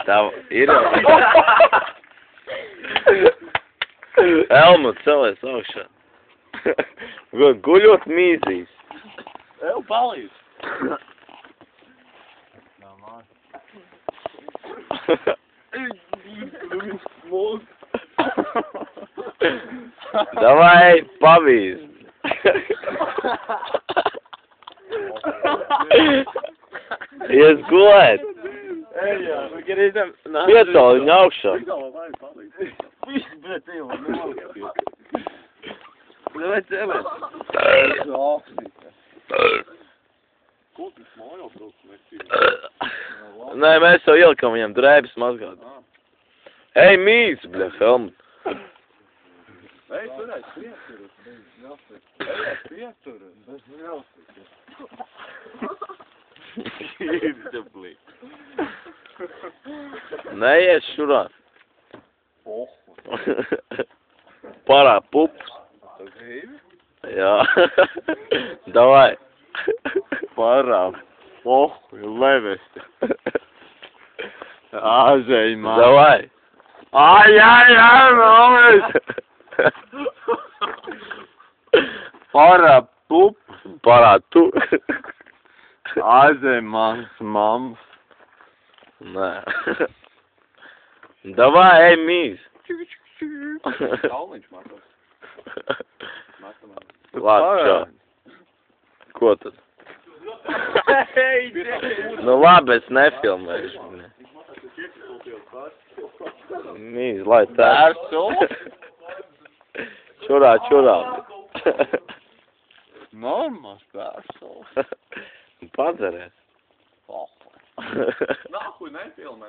Tā ir jau. Elmu, celies augšā. Guļot mīzīs. Ev, palīdz. Davai, pavīz. Ies gulēt. Piecēl viņu augšā. Davai, cēlies. Nē, mēs jau ielikam viņam drēbes mazgāt. Ej, mīz, bļa, Helmut. Ej, turēs, pieturas. Ej, pieturas. Bez milsīt. Neies šurā. Parā pups. Jā. Davai. Parā. Levesti. Āžēj, man. Davai. Ai, mames. Parā pup. Parā tu. Āžēj, mans mammas. Nē. Davai, ej, mīz. Kauliņš mākos. Labi, čau. Ko tad? Nu labi, es nefilmēšu. Mīz, lai tā. Čurā. Normāls pērsols. Padzerēs. Nahuj, nefilmē,